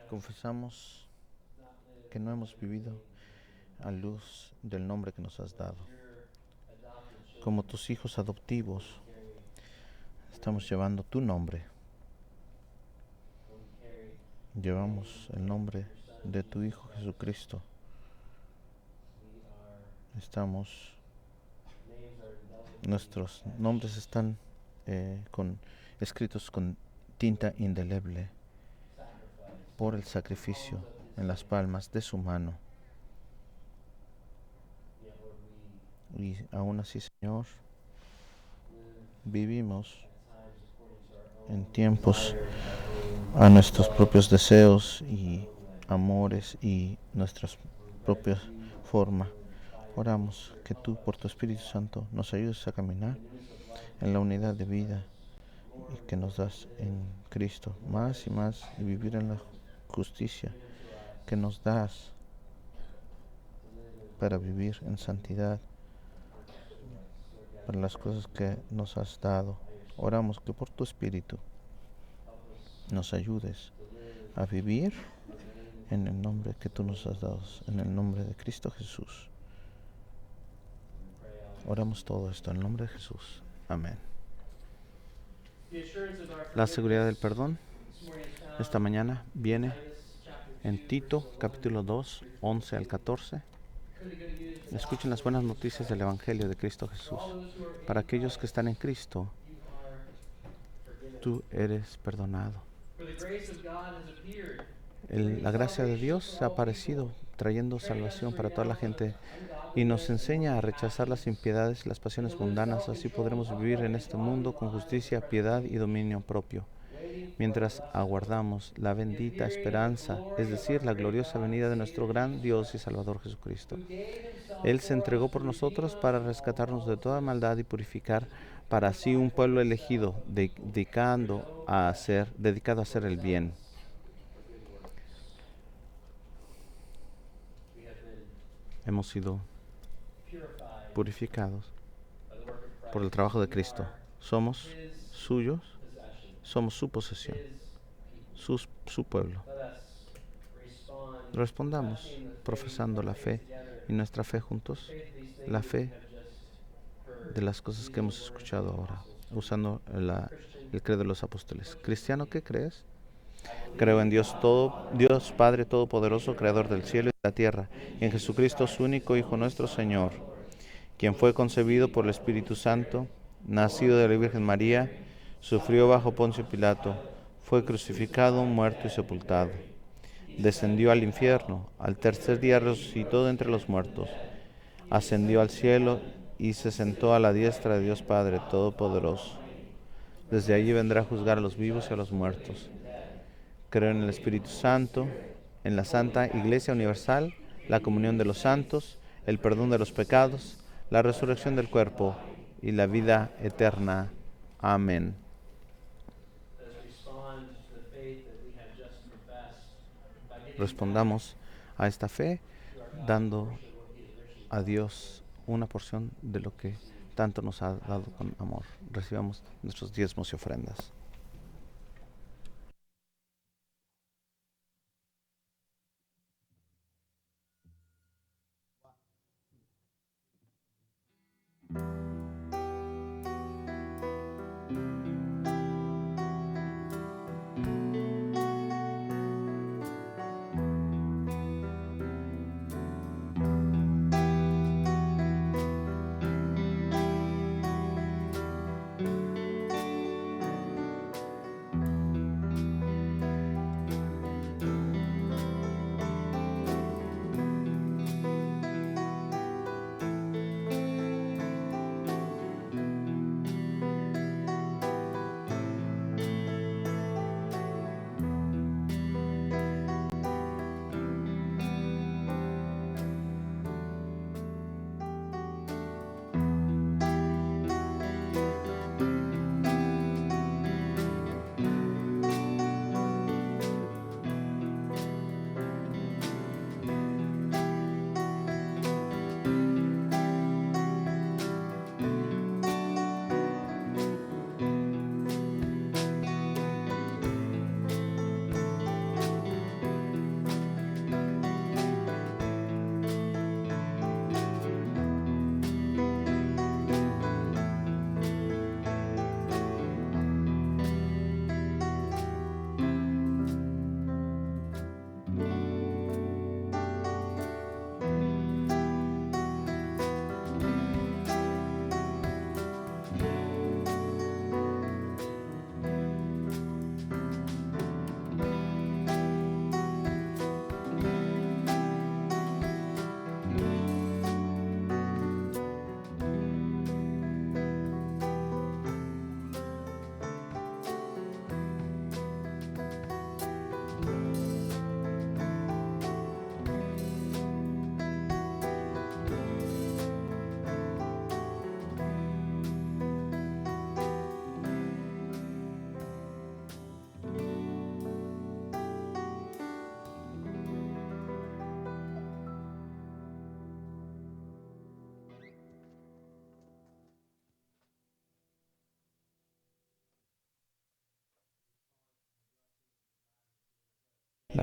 Confesamos que no hemos vivido a luz del nombre que nos has dado. Como tus hijos adoptivos, estamos llevando tu nombre. Llevamos el nombre de tu Hijo Jesucristo. Nuestros nombres están escritos con tinta indeleble por el sacrificio en las palmas de su mano. Y aún así, Señor, vivimos en tiempos a nuestros propios deseos y amores y nuestras propias formas. Oramos que tú, por tu Espíritu Santo, nos ayudes a caminar en la unidad de vida y que nos das en Cristo más y más, y vivir en la justicia que nos das para vivir en santidad, para las cosas que nos has dado. Oramos que por tu Espíritu nos ayudes a vivir en el nombre que tú nos has dado, en el nombre de Cristo Jesús. Oramos todo esto en el nombre de Jesús. Amén. La seguridad del perdón esta mañana viene en Tito capítulo 2, 11 al 14. Escuchen las buenas noticias del Evangelio de Cristo Jesús. Para aquellos que están en Cristo, tú eres perdonado. La gracia de Dios ha aparecido trayendo salvación para toda la gente y nos enseña a rechazar las impiedades y las pasiones mundanas. Así podremos vivir en este mundo con justicia, piedad y dominio propio, mientras aguardamos la bendita esperanza, es decir, la gloriosa venida de nuestro gran Dios y Salvador Jesucristo. Él se entregó por nosotros para rescatarnos de toda maldad y purificar para sí un pueblo elegido, dedicado a hacer el bien. Hemos sido purificados por el trabajo de Cristo. Somos suyos, somos su posesión, su pueblo. Respondamos profesando la fe y nuestra fe juntos, la fe de las cosas que hemos escuchado ahora, usando el credo de los apóstoles. Cristiano, ¿qué crees? Creo en Dios Padre Todopoderoso, Creador del cielo y de la tierra, y en Jesucristo, su único Hijo, nuestro Señor, quien fue concebido por el Espíritu Santo, nacido de la Virgen María, sufrió bajo Poncio Pilato, fue crucificado, muerto y sepultado. Descendió al infierno, al tercer día resucitó de entre los muertos, ascendió al cielo y se sentó a la diestra de Dios Padre Todopoderoso. Desde allí vendrá a juzgar a los vivos y a los muertos. Creo en el Espíritu Santo, en la Santa Iglesia Universal, la comunión de los santos, el perdón de los pecados, la resurrección del cuerpo y la vida eterna. Amén. Respondamos a esta fe dando a Dios una porción de lo que tanto nos ha dado con amor. Recibamos nuestros diezmos y ofrendas.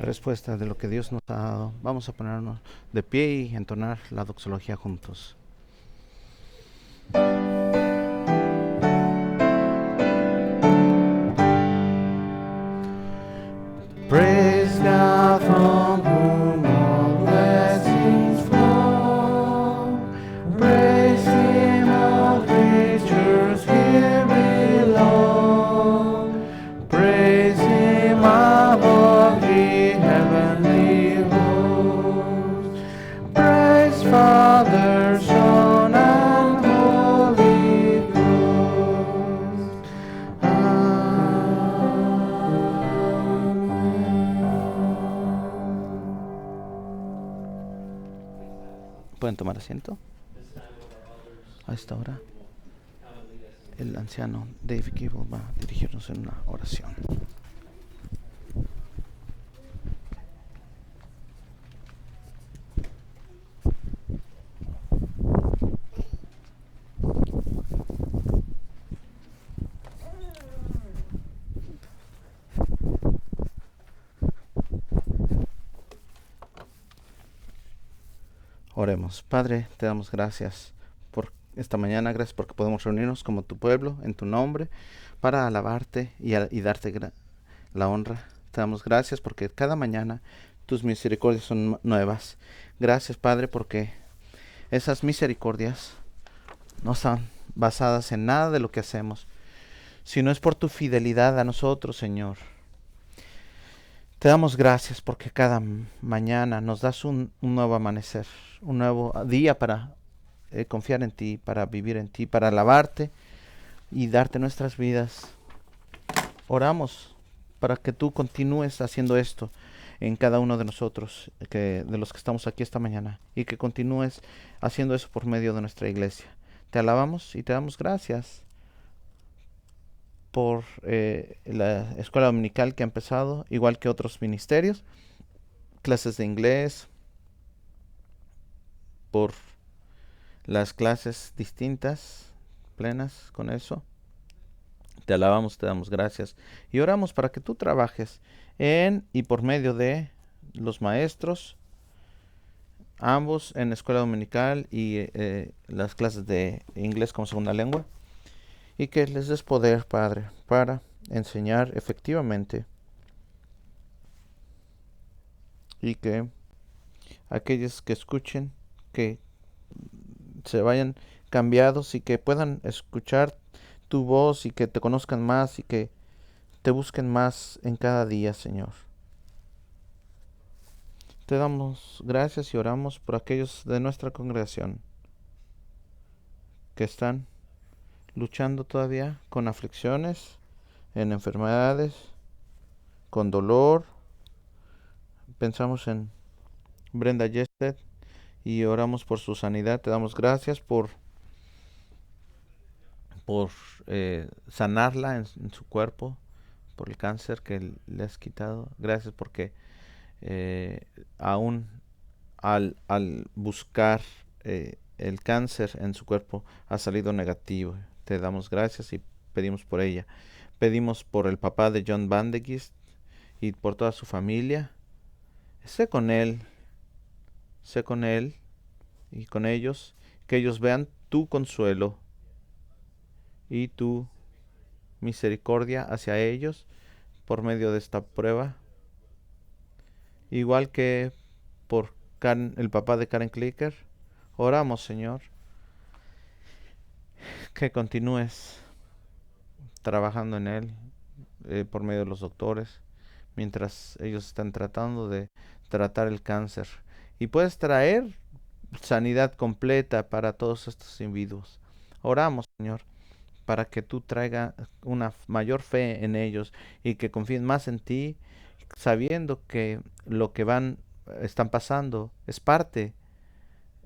la respuesta de lo que Dios nos ha dado. Vamos a ponernos de pie y entonar la doxología juntos. Praise God from whom all blessings flow. Praise Him, all creatures here below. Praise Him above the heavenly hosts. Praise Father, Son, and Holy Ghost. ¿Pueden tomar asiento? A esta hora, el anciano Dave Gibble va a dirigirnos en una oración. Oremos. Padre, te damos gracias por esta mañana, gracias porque podemos reunirnos como tu pueblo en tu nombre para alabarte y darte la honra. Te damos gracias porque cada mañana tus misericordias son nuevas. Gracias, Padre, porque esas misericordias no están basadas en nada de lo que hacemos, sino es por tu fidelidad a nosotros, Señor. Te damos gracias porque cada mañana nos das un nuevo amanecer, un nuevo día para confiar en ti, para vivir en ti, para alabarte y darte nuestras vidas. Oramos para que tú continúes haciendo esto en cada uno de nosotros, de los que estamos aquí esta mañana, y que continúes haciendo eso por medio de nuestra iglesia. Te alabamos y te damos gracias por la escuela dominical que ha empezado, igual que otros ministerios, clases de inglés, por las clases distintas, plenas con eso. Te alabamos, te damos gracias y oramos para que tú trabajes en y por medio de los maestros, ambos en escuela dominical y las clases de inglés como segunda lengua, y que les des poder, Padre, para enseñar efectivamente, y que aquellos que escuchen, que se vayan cambiados y que puedan escuchar tu voz y que te conozcan más y que te busquen más en cada día, Señor. Te damos gracias y oramos por aquellos de nuestra congregación que están luchando todavía con aflicciones, en enfermedades, con dolor. Pensamos en Brenda Yested y oramos por su sanidad. Te damos gracias por sanarla en su cuerpo, por el cáncer que le has quitado. Gracias porque aún al buscar el cáncer en su cuerpo ha salido negativo. Te damos gracias y pedimos por ella. Pedimos por el papá de John Bandegist y por toda su familia. Sé con él y con ellos, que ellos vean tu consuelo y tu misericordia hacia ellos por medio de esta prueba. Igual que por el papá de Karen Clicker, oramos, Señor, que continúes trabajando en él por medio de los doctores, mientras ellos están tratando de tratar el cáncer. Y puedes traer sanidad completa para todos estos individuos. Oramos, Señor, para que tú traigas una mayor fe en ellos y que confíen más en ti, sabiendo que lo que están pasando es parte.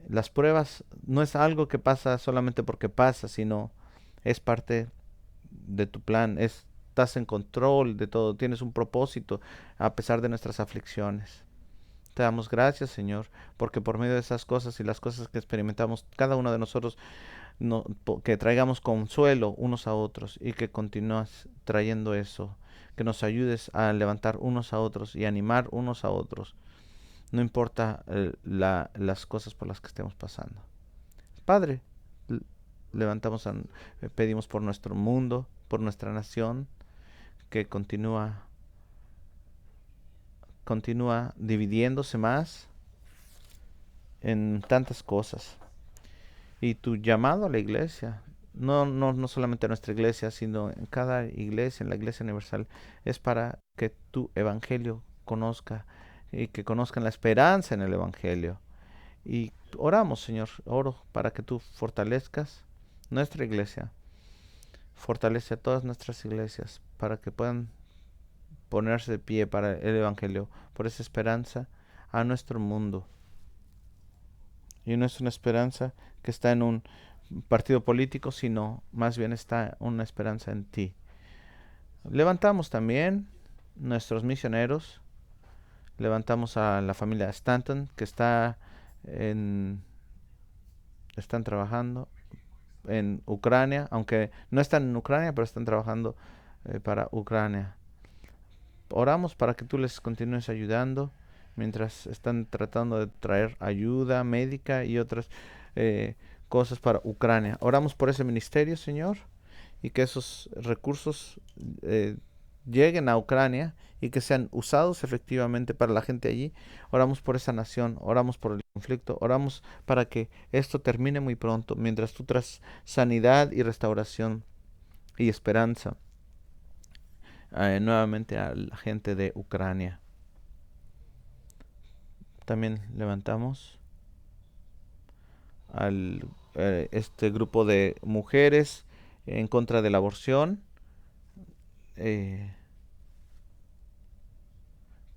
Las pruebas no es algo que pasa solamente porque pasa, sino es parte de tu plan. Estás en control de todo, tienes un propósito a pesar de nuestras aflicciones. Te damos gracias, Señor, porque por medio de esas cosas y las cosas que experimentamos cada uno de nosotros, que traigamos consuelo unos a otros y que continúas trayendo eso, que nos ayudes a levantar unos a otros y animar unos a otros, no importa las cosas por las que estemos pasando. Padre, levantamos, pedimos por nuestro mundo, por nuestra nación, que continúa dividiéndose más en tantas cosas. Y tu llamado a la iglesia, no solamente a nuestra iglesia, sino en cada iglesia, en la iglesia universal, es para que tu evangelio conozca y que conozcan la esperanza en el evangelio. Y oramos, Señor, oro para que tú fortalezcas nuestra iglesia, fortalece a todas nuestras iglesias para que puedan ponerse de pie para el evangelio, por esa esperanza a nuestro mundo. Y no es una esperanza que está en un partido político, sino más bien está una esperanza en ti. Levantamos también nuestros misioneros, levantamos a la familia Stanton que están trabajando en Ucrania, aunque no están en Ucrania, pero están trabajando para Ucrania. Oramos para que tú les continúes ayudando mientras están tratando de traer ayuda médica y otras cosas para Ucrania. Oramos por ese ministerio, Señor, y que esos recursos lleguen a Ucrania y que sean usados efectivamente para la gente allí. Oramos por esa nación, oramos por el conflicto, oramos para que esto termine muy pronto, mientras tú traes sanidad y restauración y esperanza nuevamente a la gente de Ucrania. También levantamos al este grupo de mujeres en contra de la aborción,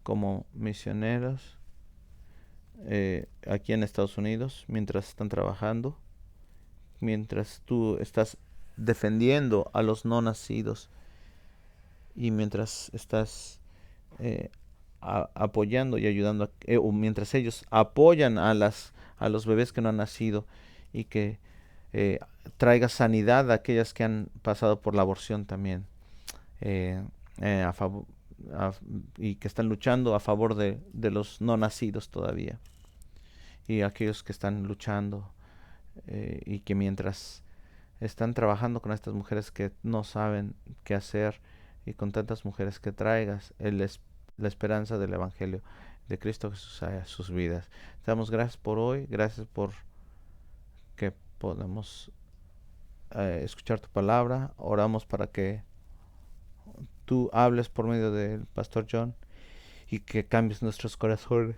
como misioneros aquí en Estados Unidos, mientras están trabajando, mientras tú estás defendiendo a los no nacidos y mientras estás apoyando y ayudando, o mientras ellos apoyan a los bebés que no han nacido y que traiga sanidad a aquellas que han pasado por la aborción también, a favor, y que están luchando a favor de los no nacidos todavía, y aquellos que están luchando y que mientras están trabajando con estas mujeres que no saben qué hacer, y con tantas mujeres que traigas la esperanza del Evangelio de Cristo Jesús a sus vidas. Te damos gracias por hoy, gracias por que podamos escuchar tu palabra. Oramos para que tú hables por medio del Pastor John y que cambies nuestros corazones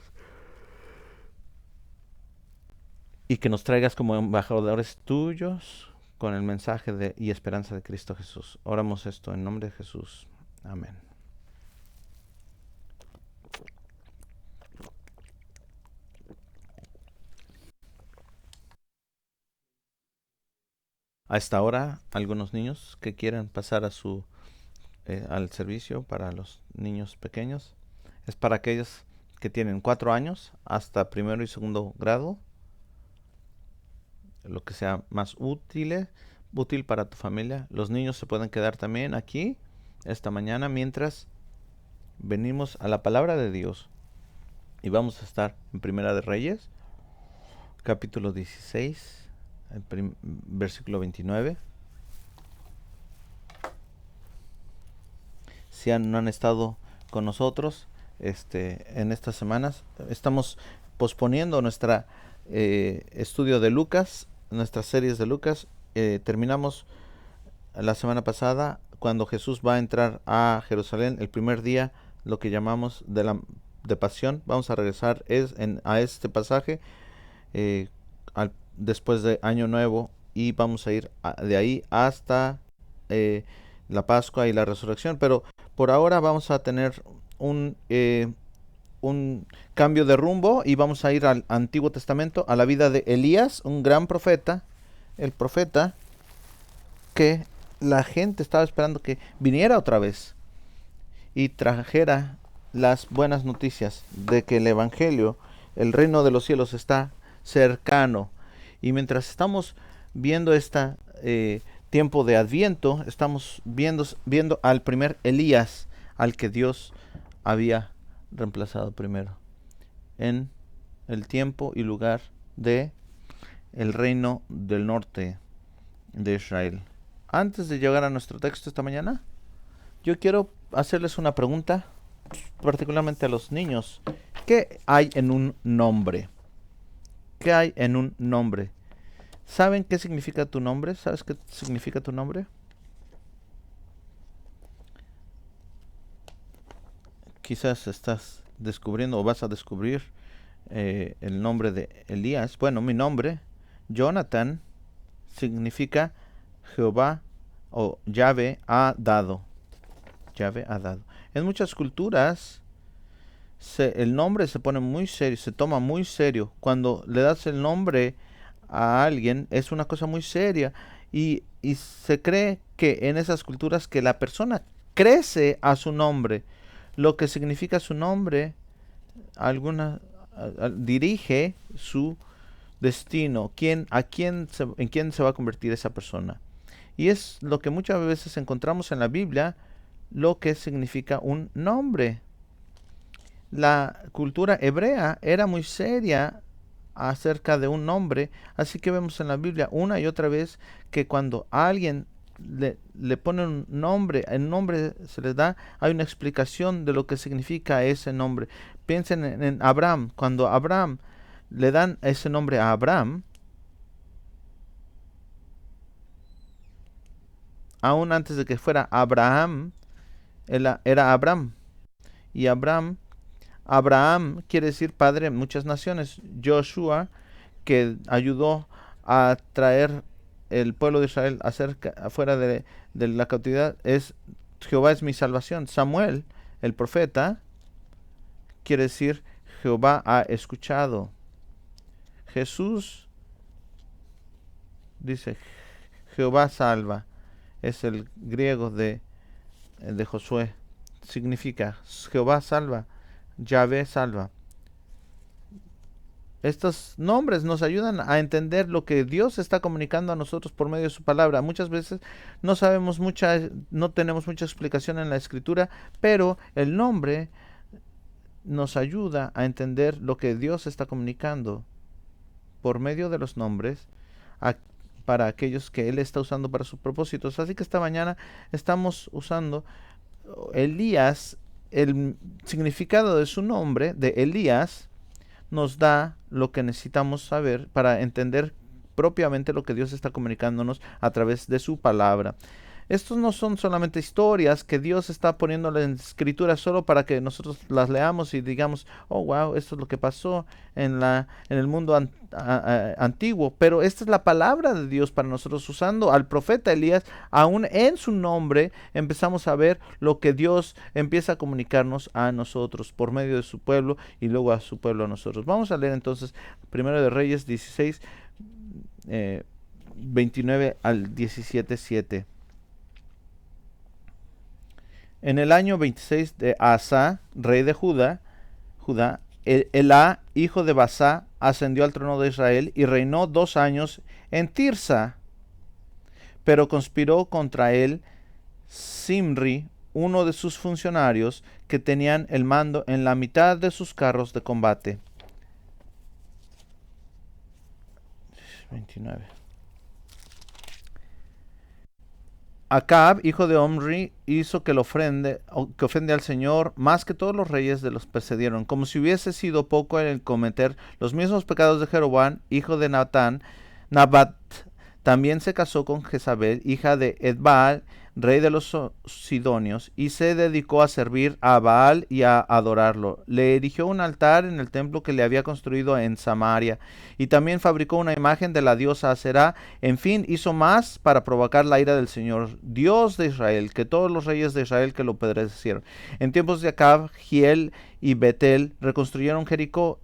y que nos traigas como embajadores tuyos con el mensaje y esperanza de Cristo Jesús. Oramos esto en nombre de Jesús. Amén. A esta hora, algunos niños que quieran pasar al servicio para los niños pequeños. Es para aquellos que tienen 4 años hasta primero y segundo grado, lo que sea más útil para tu familia. Los niños se pueden quedar también aquí esta mañana mientras venimos a la palabra de Dios. Y vamos a estar en Primera de Reyes, capítulo 16, versículo 29. Si no han estado con nosotros en estas semanas, estamos posponiendo nuestra estudio de Lucas, nuestras series de Lucas. Terminamos la semana pasada cuando Jesús va a entrar a Jerusalén el primer día, lo que llamamos de pasión. Vamos a regresar a este pasaje después de Año Nuevo, y vamos a ir de ahí hasta la Pascua y la Resurrección. Pero por ahora vamos a tener un cambio de rumbo y vamos a ir al Antiguo Testamento, a la vida de Elías, un gran profeta, el profeta que la gente estaba esperando que viniera otra vez y trajera las buenas noticias de que el Evangelio, el reino de los cielos, está cercano. Y mientras estamos viendo este tiempo de Adviento, estamos viendo al primer Elías, al que Dios había reemplazado primero, en el tiempo y lugar de el reino del norte de Israel. Antes de llegar a nuestro texto esta mañana, yo quiero hacerles una pregunta, particularmente a los niños. ¿Qué hay en un nombre? ¿Qué hay en un nombre? ¿Saben qué significa tu nombre? ¿Sabes qué significa tu nombre? Quizás estás descubriendo o vas a descubrir el nombre de Elías. Bueno, mi nombre, Jonathan, significa Jehová o Yahvé ha dado. Yahvé ha dado. En muchas culturas el nombre se pone muy serio, se toma muy serio. Cuando le das el nombre a alguien es una cosa muy seria y se cree que en esas culturas que la persona crece a su nombre, lo que significa su nombre, dirige su destino, en quién se va a convertir esa persona. Y es lo que muchas veces encontramos en la Biblia, lo que significa un nombre. La cultura hebrea era muy seria acerca de un nombre, así que vemos en la Biblia una y otra vez que cuando a alguien le pone un nombre, el nombre se le da, hay una explicación de lo que significa ese nombre. Piensen en Abraham. Cuando a Abraham le dan ese nombre a Abraham, aún antes de que fuera Abraham, era Abraham. Y Abraham quiere decir padre de muchas naciones. Joshua, que ayudó a traer el pueblo de Israel afuera de la cautividad, Jehová es mi salvación. Samuel, el profeta, quiere decir Jehová ha escuchado. Jesús dice Jehová salva. Es el griego de Josué. Significa Jehová salva, Yahvé salva. Estos nombres nos ayudan a entender lo que Dios está comunicando a nosotros por medio de su palabra. Muchas veces no tenemos mucha explicación en la escritura, pero el nombre nos ayuda a entender lo que Dios está comunicando por medio de los nombres para aquellos que Él está usando para sus propósitos. Así que esta mañana estamos usando Elías. El significado de su nombre, de Elías, nos da lo que necesitamos saber para entender propiamente lo que Dios está comunicándonos a través de su palabra. Estos no son solamente historias que Dios está poniendo en escritura solo para que nosotros las leamos y digamos, oh wow, esto es lo que pasó en el mundo antiguo, pero esta es la palabra de Dios para nosotros. Usando al profeta Elías, aún en su nombre empezamos a ver lo que Dios empieza a comunicarnos a nosotros por medio de su pueblo y luego a su pueblo a nosotros. Vamos a leer entonces 1 de Reyes 16, 29 al 17:7. En el año 26 de Asa, rey de Judá, Elá, hijo de Basá, ascendió al trono de Israel y reinó 2 años en Tirsa. Pero conspiró contra él Zimri, uno de sus funcionarios, que tenían el mando en la mitad de sus carros de combate. 29. Acab, hijo de Omri, hizo que ofende al Señor más que todos los reyes de los precedieron, como si hubiese sido poco el cometer los mismos pecados de Jeroboam, hijo de Nabat. También se casó con Jezabel, hija de Edbaal, rey de los sidonios, y se dedicó a servir a Baal y a adorarlo. Le erigió un altar en el templo que le había construido en Samaria, y también fabricó una imagen de la diosa Aserá. En fin, hizo más para provocar la ira del Señor, Dios de Israel, que todos los reyes de Israel que lo padecieron. En tiempos de Acab, Giel y Betel reconstruyeron Jericó,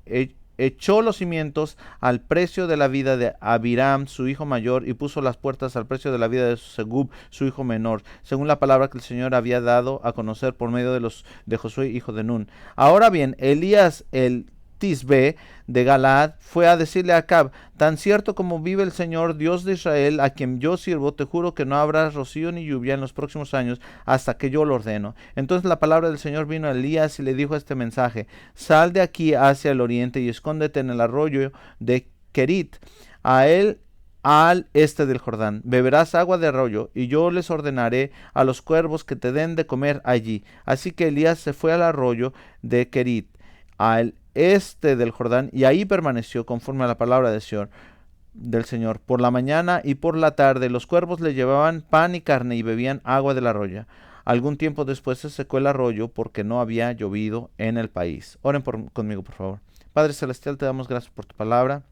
echó los cimientos al precio de la vida de Abiram, su hijo mayor, y puso las puertas al precio de la vida de Segub, su hijo menor, según la palabra que el Señor había dado a conocer por medio de Josué, hijo de Nun. Ahora bien, Elías el Tisbe de Galaad, fue a decirle a Acab: tan cierto como vive el Señor, Dios de Israel, a quien yo sirvo, te juro que no habrá rocío ni lluvia en los próximos años hasta que yo lo ordeno. Entonces la palabra del Señor vino a Elías y le dijo este mensaje: sal de aquí hacia el oriente y escóndete en el arroyo de Kerit, a él al este del Jordán. Beberás agua de arroyo, y yo les ordenaré a los cuervos que te den de comer allí. Así que Elías se fue al arroyo de Kerit, al este del Jordán, y ahí permaneció conforme a la palabra del Señor. Por la mañana y por la tarde los cuervos le llevaban pan y carne y bebían agua del arroyo. Algún tiempo después se secó el arroyo porque no había llovido en el país. Oren conmigo, por favor. Padre Celestial, te damos gracias por tu palabra.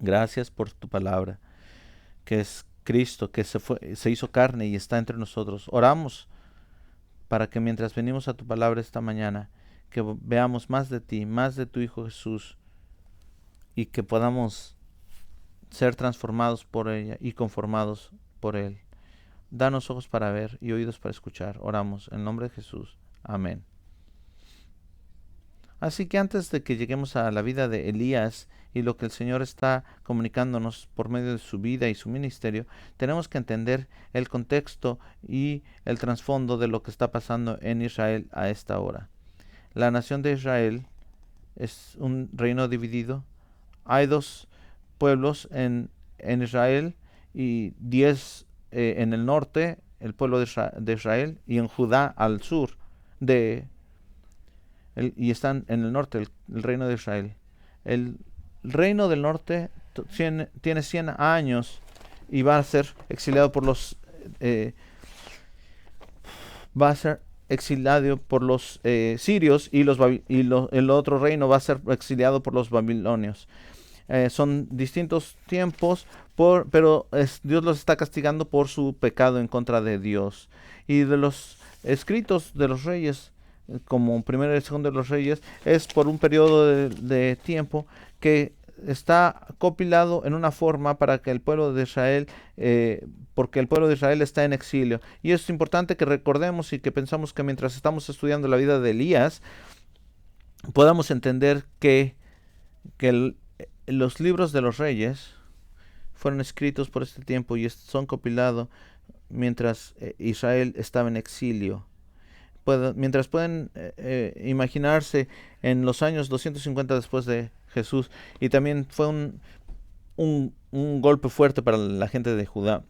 Gracias por tu palabra, que es Cristo, que se hizo carne y está entre nosotros. Oramos para que mientras venimos a tu palabra esta mañana, que veamos más de ti, más de tu Hijo Jesús, y que podamos ser transformados por ella y conformados por Él. Danos ojos para ver y oídos para escuchar. Oramos en el nombre de Jesús. Amén. Así que antes de que lleguemos a la vida de Elías y lo que el Señor está comunicándonos por medio de su vida y su ministerio, tenemos que entender el contexto y el trasfondo de lo que está pasando en Israel a esta hora. La nación de Israel es un reino dividido. Hay 2 pueblos en Israel y 10 en el norte, el pueblo de Israel, y en Judá al sur y están en el norte, el reino de Israel. El reino del norte tiene 100 años y va a ser exiliado por los sirios, y el otro reino va a ser exiliado por los babilonios. Son distintos tiempos, pero Dios los está castigando por su pecado en contra de Dios. Y de los escritos de los reyes, como primero y segundo de los reyes, es por un periodo de tiempo que está compilado en una forma para que el pueblo de Israel, porque el pueblo de Israel está en exilio. Y es importante que recordemos y que pensamos que mientras estamos estudiando la vida de Elías, podamos entender que los libros de los reyes fueron escritos por este tiempo y son compilados mientras Israel estaba en exilio. Mientras pueden imaginarse en los años 250 después de Jesús, y también fue un golpe fuerte para la gente de Judá.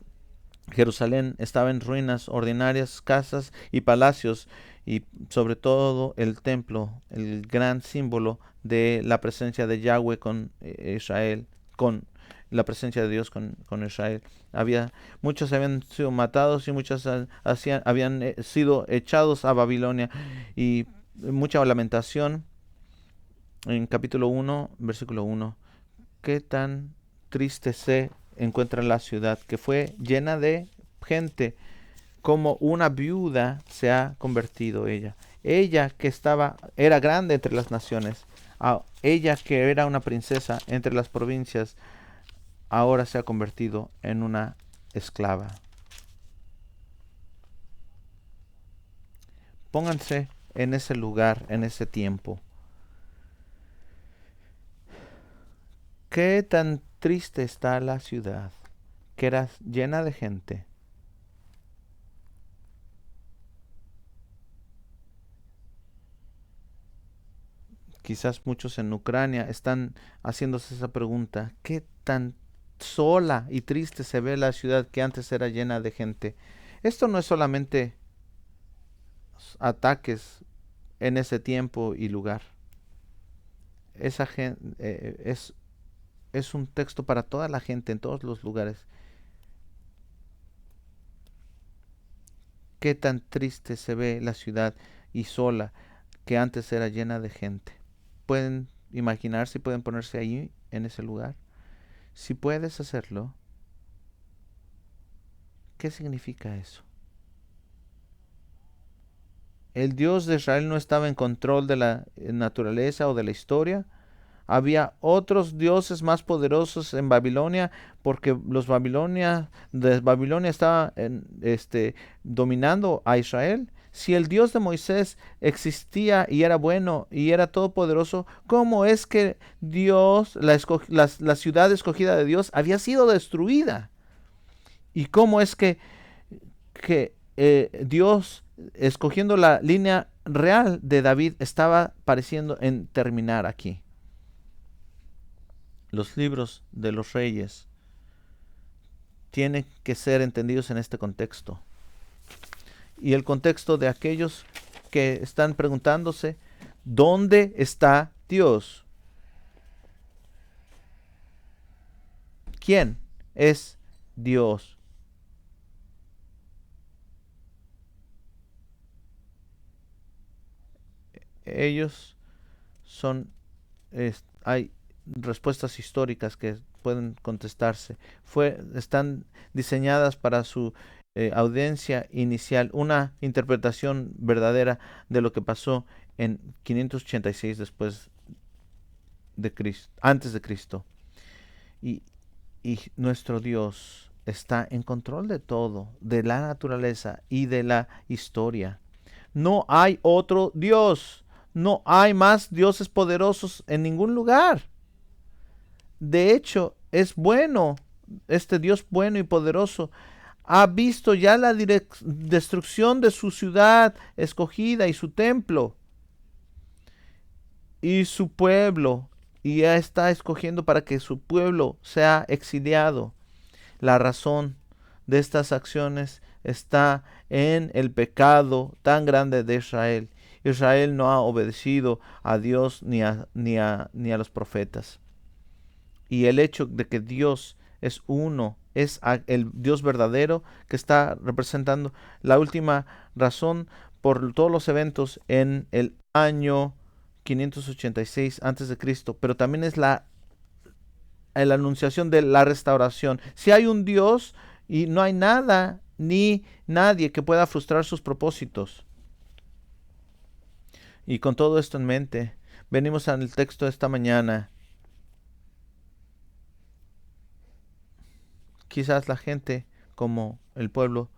Jerusalén estaba en ruinas, ordinarias casas y palacios, y sobre todo el templo, el gran símbolo de la presencia de Yahweh con Israel, con la presencia de Dios con Israel. Muchos habían sido matados y muchos habían sido echados a Babilonia, y mucha lamentación. En capítulo 1, versículo 1, qué tan triste se encuentra la ciudad, que fue llena de gente, como una viuda se ha convertido ella. Ella que era grande entre las naciones, ella que era una princesa entre las provincias, ahora se ha convertido en una esclava. Pónganse en ese lugar, en ese tiempo. Qué tan triste está la ciudad, que era llena de gente. Quizás muchos en Ucrania están haciéndose esa pregunta: ¿qué tan sola y triste se ve la ciudad que antes era llena de gente? Esto no es solamente ataques en ese tiempo y lugar. Esa gente es un texto para toda la gente en todos los lugares. Qué tan triste se ve la ciudad y sola, que antes era llena de gente. ¿Pueden imaginarse y pueden ponerse ahí en ese lugar? Si puedes hacerlo, ¿qué significa eso? ¿El Dios de Israel no estaba en control de la naturaleza o de la historia? Había otros dioses más poderosos en Babilonia, porque de Babilonia estaba dominando a Israel. Si el Dios de Moisés existía y era bueno y era todopoderoso, ¿cómo es que Dios, la ciudad escogida de Dios, había sido destruida? ¿Y cómo es que Dios, escogiendo la línea real de David, estaba pareciendo en terminar aquí? Los libros de los reyes tienen que ser entendidos en este contexto. Y el contexto de aquellos que están preguntándose, ¿dónde está Dios? ¿Quién es Dios? Ellos son, hay respuestas históricas que pueden contestarse. Están diseñadas para su audiencia inicial, una interpretación verdadera de lo que pasó en 586 después de Cristo, antes de Cristo. Y, y nuestro Dios está en control de todo, de la naturaleza y de la historia. No hay otro Dios. No hay más dioses poderosos en ningún lugar. De hecho, es bueno, este Dios bueno y poderoso ha visto ya la destrucción de su ciudad escogida y su templo y su pueblo, y ya está escogiendo para que su pueblo sea exiliado. La razón de estas acciones está en el pecado tan grande de Israel. Israel no ha obedecido a Dios ni a los profetas. Y el hecho de que Dios es uno, es el Dios verdadero que está representando la última razón por todos los eventos en el año 586 antes de Cristo, pero también es la anunciación de la restauración. Si hay un Dios y no hay nada ni nadie que pueda frustrar sus propósitos. Y con todo esto en mente, venimos al texto de esta mañana. Quizás la gente, como el pueblo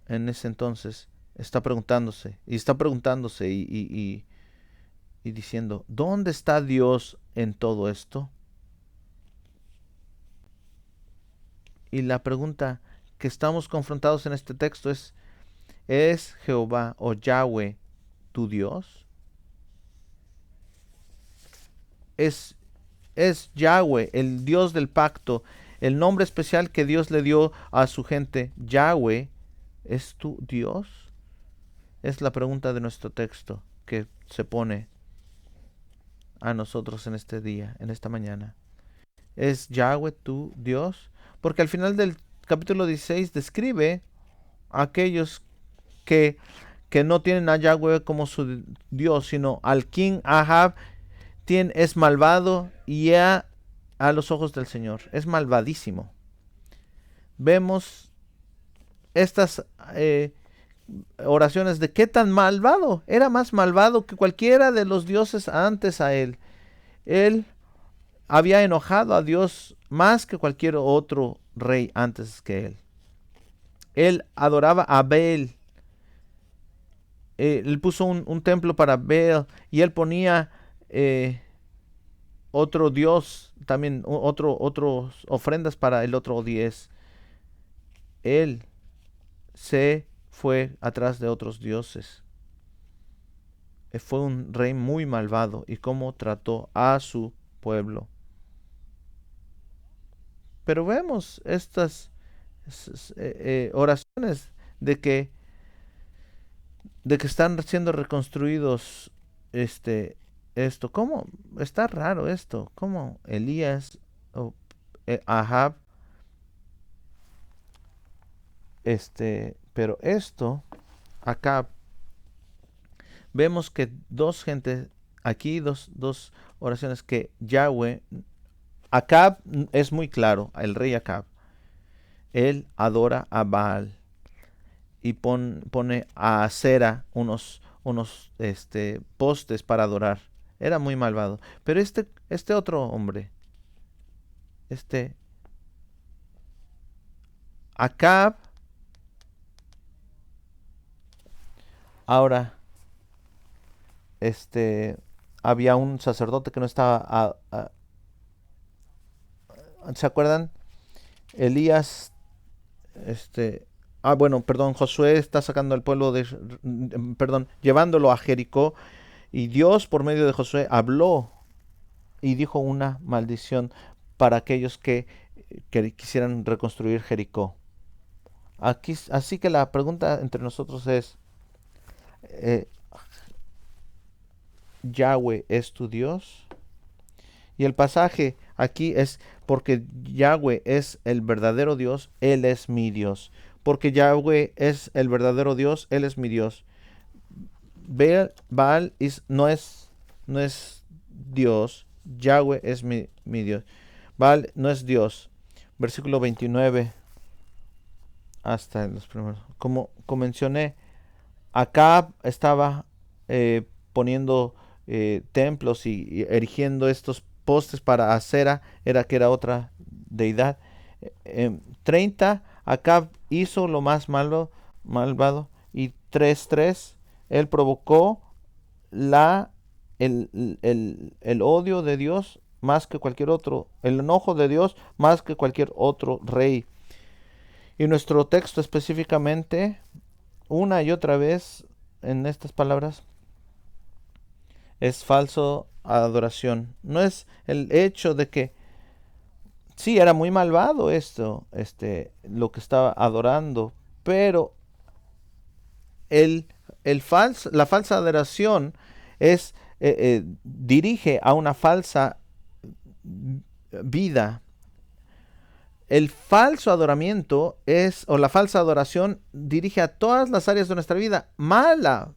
en ese entonces, está preguntándose y diciendo, ¿dónde está Dios en todo esto? Y la pregunta que estamos confrontados en este texto ¿es Jehová o Yahweh tu Dios? Es Yahweh, el Dios del pacto, el nombre especial que Dios le dio a su gente. Yahweh, ¿es tu Dios? Es la pregunta de nuestro texto que se pone a nosotros en este día, en esta mañana. ¿Es Yahweh tu Dios? Porque al final del capítulo 16 describe a aquellos que, que no tienen a Yahweh como su Dios, sino al King Ahab, es malvado y a los ojos del Señor. Es malvadísimo. Vemos estas oraciones de qué tan malvado. Era más malvado que cualquiera de los dioses antes a él. Él había enojado a Dios más que cualquier otro rey antes que él. Él adoraba a Baal. Él puso un templo para Baal y él ponía otro dios, también otros ofrendas para el otro 10. Él se fue atrás de otros dioses. Fue un rey muy malvado y cómo trató a su pueblo. Pero vemos estas oraciones de que están siendo reconstruidos esto. ¿Cómo? Está raro esto. ¿Cómo Elías o Ahab? Pero esto acá vemos que dos oraciones que Yahweh, Acab es muy claro, el rey Acab, él adora a Baal y pone a Acera unos postes para adorar. Era muy malvado. Pero este otro hombre, Acab, Ahora, había un sacerdote que no estaba, ¿se acuerdan? Elías, bueno, perdón, Josué está sacando al pueblo perdón, llevándolo a Jericó, y Dios por medio de Josué habló y dijo una maldición para aquellos que quisieran reconstruir Jericó. Así que la pregunta entre nosotros es, eh, ¿Yahweh es tu Dios? Y el pasaje aquí es, porque Yahweh es el verdadero Dios, Él es mi Dios. Porque Yahweh es el verdadero Dios, Él es mi Dios. Baal no es Dios, Yahweh es mi Dios. Baal no es Dios. Versículo 29 hasta los primeros. Como mencioné, Acab estaba poniendo templos y erigiendo estos postes para Acera, que era otra deidad. 30, Acab hizo lo más malvado, y 3:3, él provocó la, el odio de Dios más que cualquier otro, el enojo de Dios más que cualquier otro rey. Y nuestro texto específicamente, una y otra vez en estas palabras, es falso adoración. No es el hecho de que sí era muy malvado lo que estaba adorando, pero la falsa adoración dirige a una falsa vida. El falso adoramiento o la falsa adoración dirige a todas las áreas de nuestra vida mala.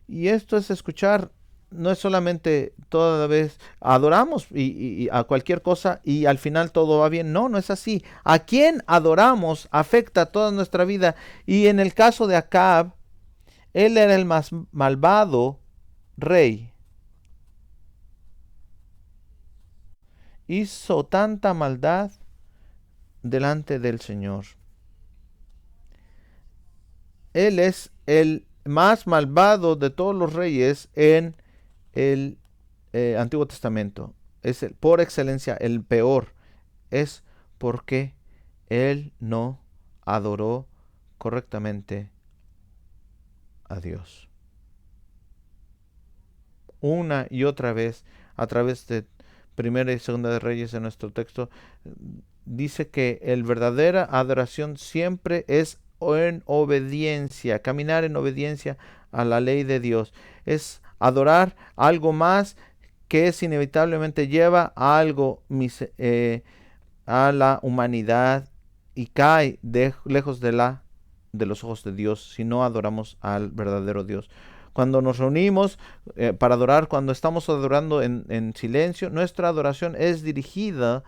Y esto es escuchar, no es solamente toda vez adoramos y a cualquier cosa y al final todo va bien. No, no es así. A quien adoramos afecta toda nuestra vida. Y en el caso de Acab, él era el más malvado rey. Hizo tanta maldad delante del Señor. Él es el más malvado de todos los reyes en el Antiguo Testamento. Es por excelencia el peor. Es porque él no adoró correctamente a Dios. Una y otra vez, a través de Primera y Segunda de Reyes en nuestro texto, dice que el verdadera adoración siempre es en obediencia, caminar en obediencia a la ley de Dios. Es adorar algo más que es inevitablemente lleva a algo a la humanidad y cae lejos de los ojos de Dios si no adoramos al verdadero Dios. Cuando nos reunimos para adorar, cuando estamos adorando en silencio, nuestra adoración es dirigida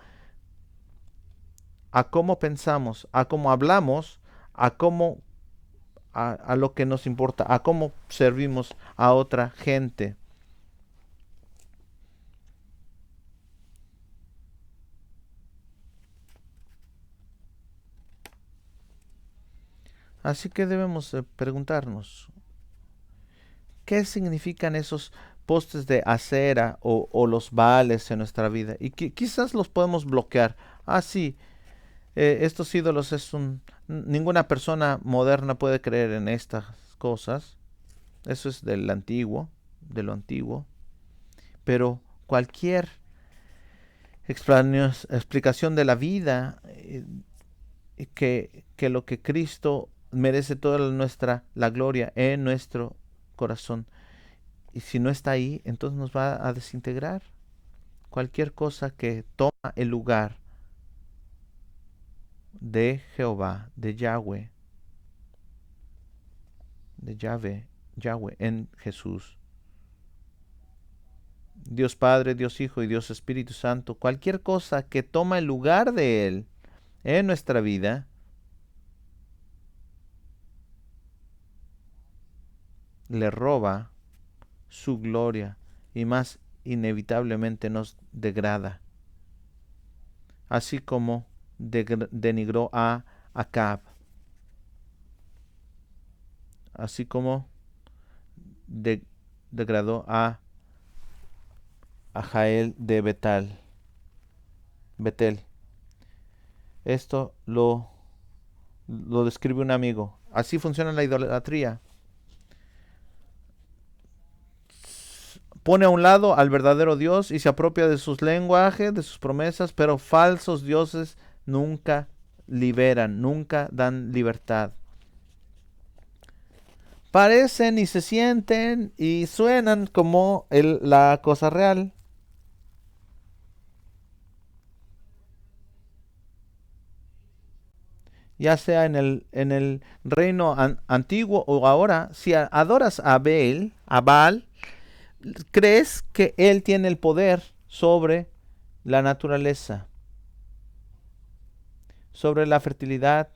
a cómo pensamos, a cómo hablamos, a lo que nos importa, a cómo servimos a otra gente. Así que debemos preguntarnos, ¿qué significan esos postes de acera o los Baales en nuestra vida? Y quizás los podemos bloquear. Ah, sí, estos ídolos ninguna persona moderna puede creer en estas cosas. Eso es de lo antiguo. Pero cualquier explicación de la vida, que lo que Cristo merece toda la gloria en nuestro corazón. Y si no está ahí, entonces nos va a desintegrar. Cualquier cosa que toma el lugar de Jehová, de Yahweh, Yahweh en Jesús. Dios Padre, Dios Hijo y Dios Espíritu Santo, cualquier cosa que toma el lugar de Él en nuestra vida, le roba su gloria y más inevitablemente nos degrada. Así como denigró a Acab. así como degradó a Jael de Betel. Esto lo describe un amigo. Así funciona la idolatría. Pone a un lado al verdadero Dios y se apropia de sus lenguajes, de sus promesas, pero falsos dioses nunca liberan, nunca dan libertad. Parecen y se sienten y suenan como la cosa real. Ya sea en el reino antiguo o ahora, si adoras a Baal, crees que él tiene el poder sobre la naturaleza, sobre la fertilidad.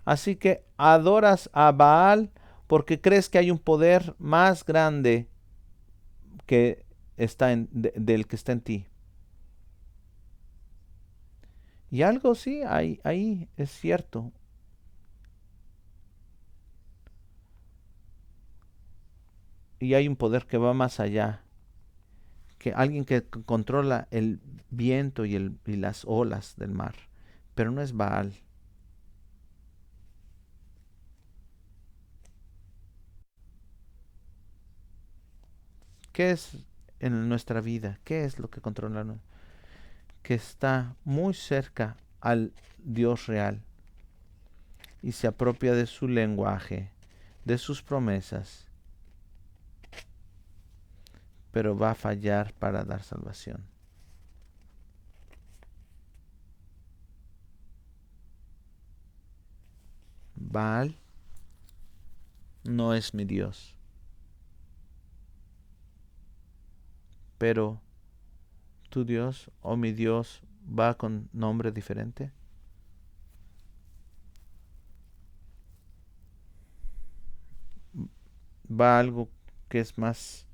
Así que adoras a Baal porque crees que hay un poder más grande que del que está en ti. Y algo sí, ahí es cierto. Y hay un poder que va más allá. Que alguien que controla el viento y las olas del mar. Pero no es Baal. ¿Qué es en nuestra vida? ¿Qué es lo que controla? Que está muy cerca al Dios real y se apropia de su lenguaje, de sus promesas, pero va a fallar para dar salvación. Baal no es mi Dios, pero tu Dios o mi Dios va con nombre diferente. Va algo que es más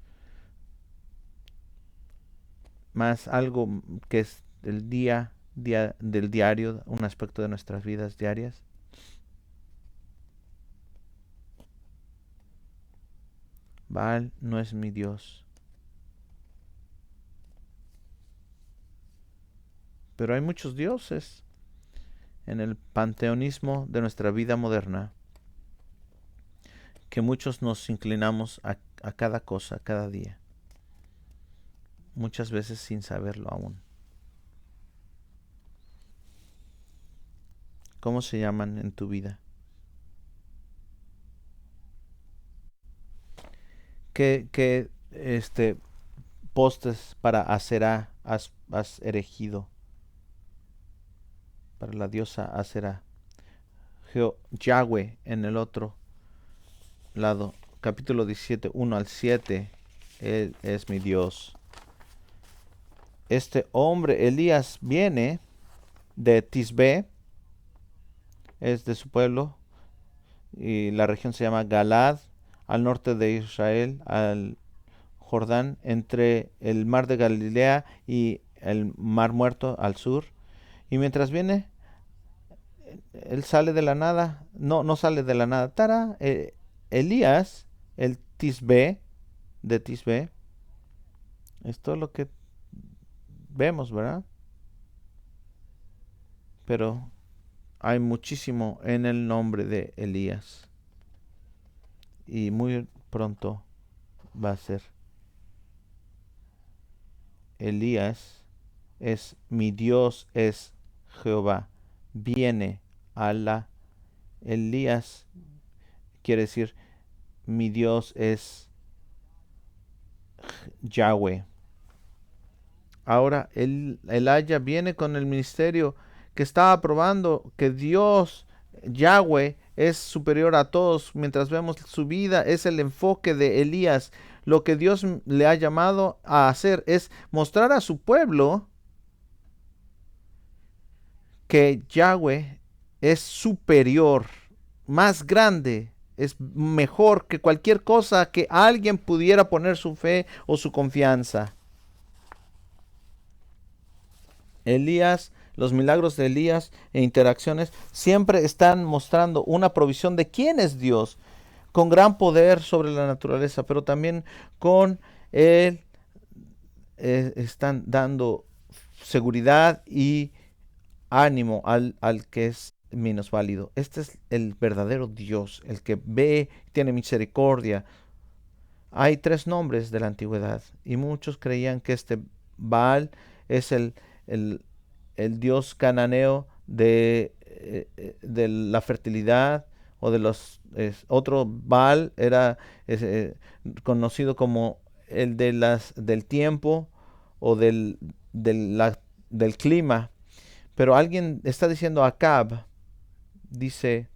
algo que es el día del diario, un aspecto de nuestras vidas diarias. Baal no es mi Dios. Pero hay muchos dioses en el panteonismo de nuestra vida moderna que muchos nos inclinamos a cada cosa, cada día. Muchas veces sin saberlo aún. ¿Cómo se llaman en tu vida? ¿Qué postes para Aserá has erigido? Para la diosa Aserá. Yahweh en el otro lado. Capítulo 17, 1 al 7. Él es mi Dios. Este hombre, Elías, viene de Tisbe, es de su pueblo, y la región se llama Galad, al norte de Israel, al Jordán, entre el mar de Galilea y el mar muerto al sur. Y mientras viene, él sale de la nada, no sale de la nada. Elías, el Tisbe, de Tisbe, es todo lo que vemos, ¿verdad? Pero hay muchísimo en el nombre de Elías. Y muy pronto va a ser. Elías es mi Dios, es Jehová. Viene a Elías quiere decir mi Dios es Yahweh. Ahora Elijah viene con el ministerio que está aprobando que Dios, Yahweh, es superior a todos. Mientras vemos su vida, es el enfoque de Elías. Lo que Dios le ha llamado a hacer es mostrar a su pueblo que Yahweh es superior, más grande, es mejor que cualquier cosa que alguien pudiera poner su fe o su confianza. Elías Los milagros de Elías e interacciones siempre están mostrando una provisión de quién es Dios, con gran poder sobre la naturaleza, pero también con él están dando seguridad y ánimo al que es minusválido. Este es el verdadero Dios, el que ve, tiene misericordia. Hay tres nombres de la antigüedad y muchos creían que este Baal es el, el dios cananeo de la fertilidad o de los... otro Baal era conocido como el de del tiempo o del, del clima. Pero alguien está diciendo Acab, dice,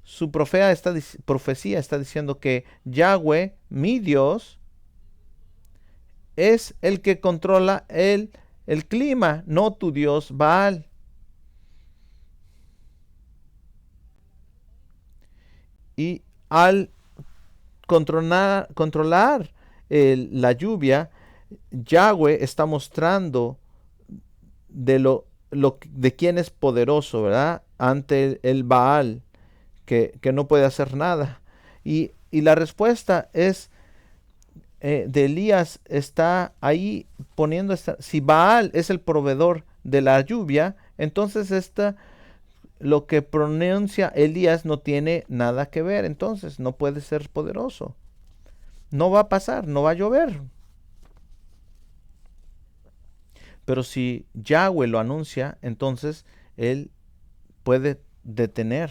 su profecía está diciendo que Yahweh, mi Dios, es el que controla el clima, no tu Dios Baal. Y al controlar la lluvia, Yahweh está mostrando de quién es poderoso, ¿verdad? Ante el Baal, que no puede hacer nada. Y la respuesta es de Elías está ahí poniendo si Baal es el proveedor de la lluvia, entonces lo que pronuncia Elías no tiene nada que ver, entonces no puede ser poderoso. No va a pasar, no va a llover. Pero si Yahweh lo anuncia, entonces él puede detener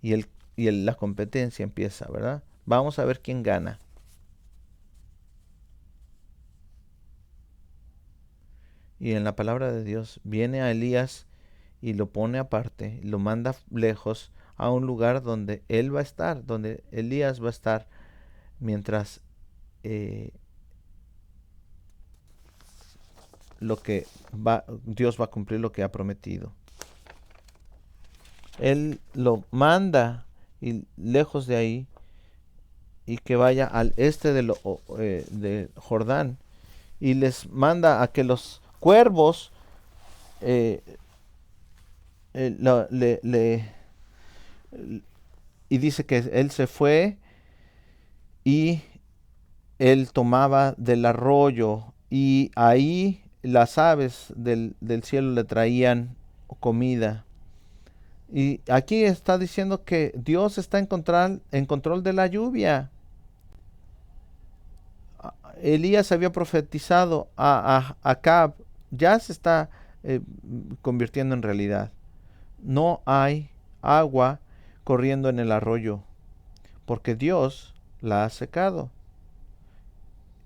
y, la competencia empieza, ¿verdad? Vamos a ver quién gana. Y en la palabra de Dios viene a Elías y lo pone aparte, lo manda lejos a un lugar donde él va a estar, donde Elías va a estar, mientras Dios va a cumplir lo que ha prometido. Él lo manda y lejos de ahí y que vaya al este de Jordán y les manda a que los cuervos eh, y dice que él se fue y él tomaba del arroyo y ahí las aves del cielo le traían comida. Y aquí está diciendo que Dios está en control de la lluvia. Elías había profetizado a Acab, ya se está convirtiendo en realidad. No hay agua corriendo en el arroyo, porque Dios la ha secado.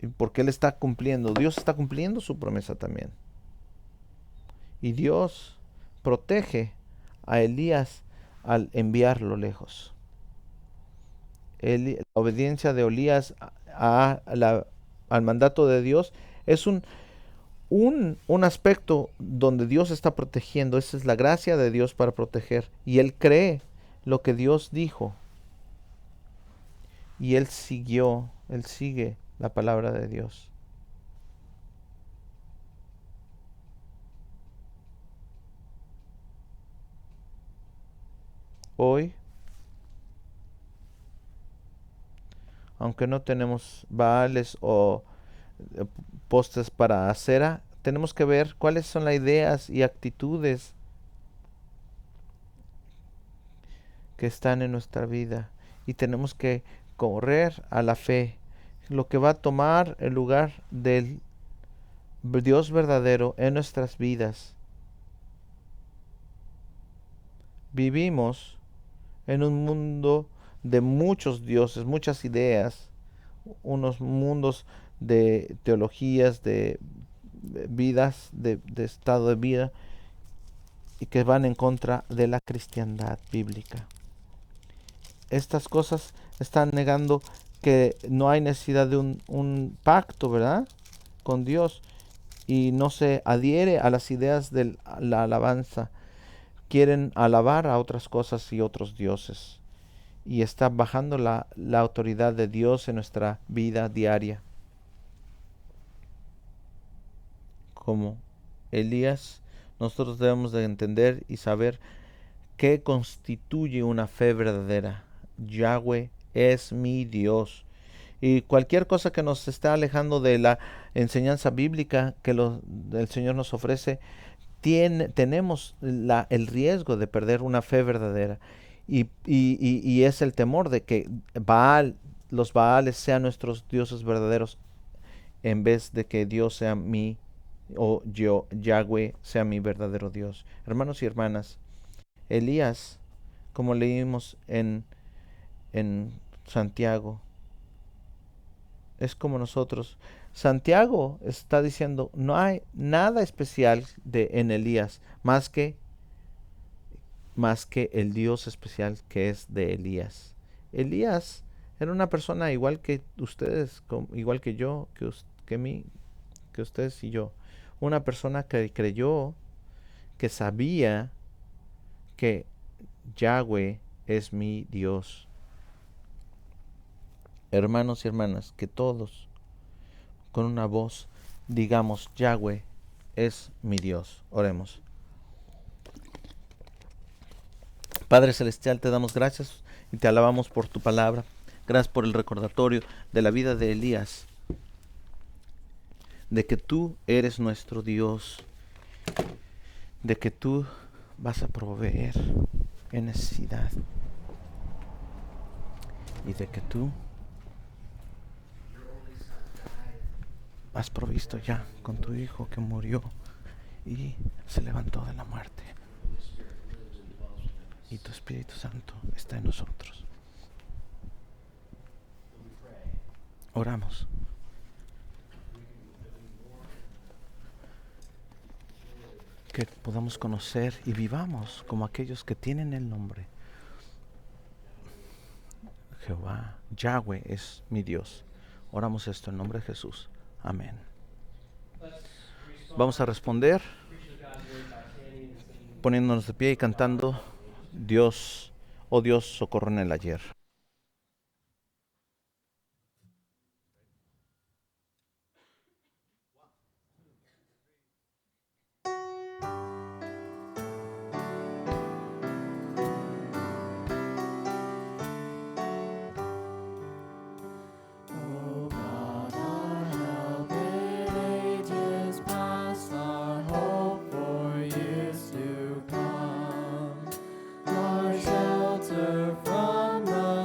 Y porque Él está cumpliendo, Dios está cumpliendo su promesa también. Y Dios protege a Elías al enviarlo lejos. La obediencia de Elías al mandato de Dios es un aspecto donde Dios está protegiendo. Esa es la gracia de Dios para proteger. Y él cree lo que Dios dijo. Y él sigue la palabra de Dios. Hoy, aunque no tenemos baales o postes para acera, tenemos que ver cuáles son las ideas y actitudes que están en nuestra vida y tenemos que correr a la fe, lo que va a tomar el lugar del Dios verdadero en nuestras vidas. Vivimos en un mundo de muchos dioses, muchas ideas, unos mundos de teologías, de vidas, de estado de vida, y que van en contra de la cristiandad bíblica. Estas cosas están negando que no hay necesidad de un pacto, ¿verdad?, con Dios, y no se adhiere a las ideas de la alabanza. Quieren alabar a otras cosas y otros dioses, y está bajando la autoridad de Dios en nuestra vida diaria. Como Elías Nosotros debemos de entender y saber qué constituye una fe verdadera. Yahweh es mi Dios. Y cualquier cosa que nos esté alejando de la enseñanza bíblica que el Señor nos ofrece, tenemos el riesgo de perder una fe verdadera. Y es el temor de que los Baales sean nuestros dioses verdaderos en vez de que Dios sea Yahweh sea mi verdadero Dios. Hermanos y hermanas, Elías, como leímos en Santiago, es como nosotros. Santiago está diciendo, no hay nada especial en Elías, más que el Dios especial que es de Elías. Elías era una persona igual que ustedes, igual que yo, que ustedes y yo. Una persona que creyó, que sabía que Yahweh es mi Dios. Hermanos y hermanas, que todos con una voz digamos, Yahweh es mi Dios. Oremos. Padre Celestial, te damos gracias y te alabamos por tu palabra. Gracias por el recordatorio de la vida de Elías, de que tú eres nuestro Dios, de que tú vas a proveer en necesidad y de que tú has provisto ya con tu Hijo que murió y se levantó de la muerte. Y tu Espíritu Santo está en nosotros. Oramos. Que podamos conocer y vivamos como aquellos que tienen el nombre. Jehová, Yahweh es mi Dios. Oramos esto en nombre de Jesús. Amén. Vamos a responder poniéndonos de pie y cantando Dios, oh Dios, socorro en el ayer. From the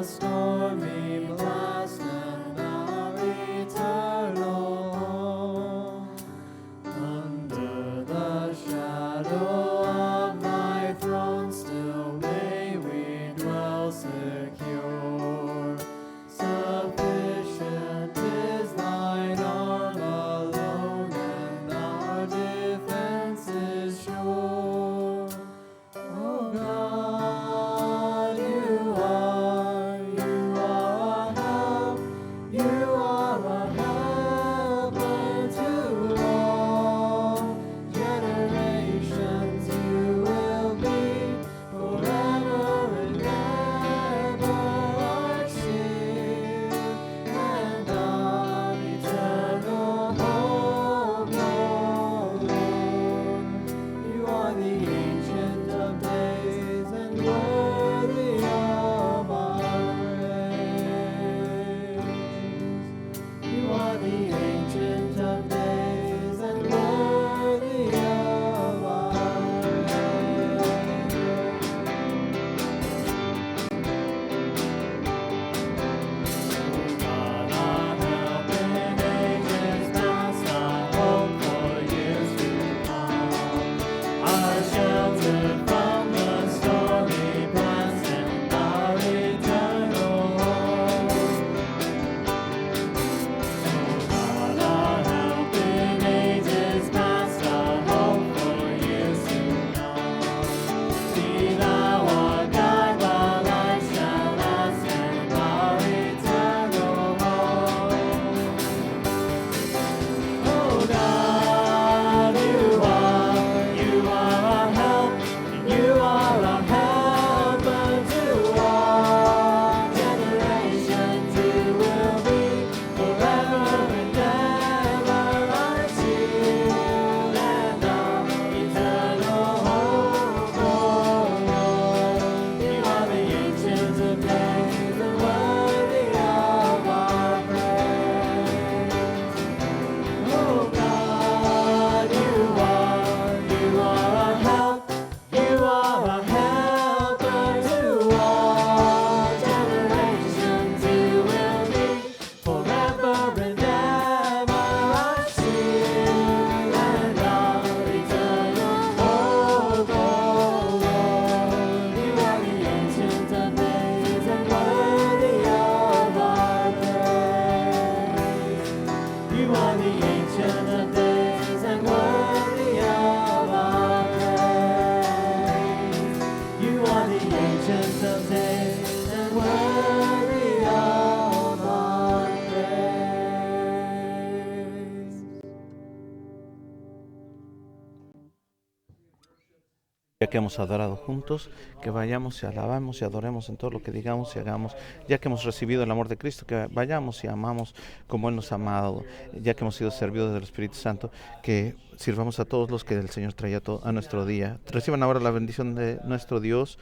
Ya que hemos adorado juntos, que vayamos y alabamos y adoremos en todo lo que digamos y hagamos, ya que hemos recibido el amor de Cristo, que vayamos y amamos como Él nos ha amado, ya que hemos sido servidos del Espíritu Santo, que sirvamos a todos los que el Señor traía a nuestro día. Reciban ahora la bendición de nuestro Dios,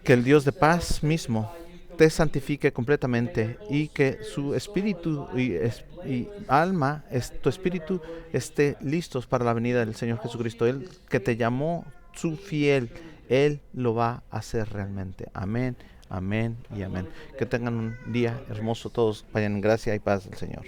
que el Dios de paz mismo te santifique completamente y que su espíritu y alma, tu espíritu esté listos para la venida del Señor Jesucristo. Él que te llamó su fiel, Él lo va a hacer realmente. Amén, amén y amén. Que tengan un día hermoso todos. Vayan en gracia y paz del Señor.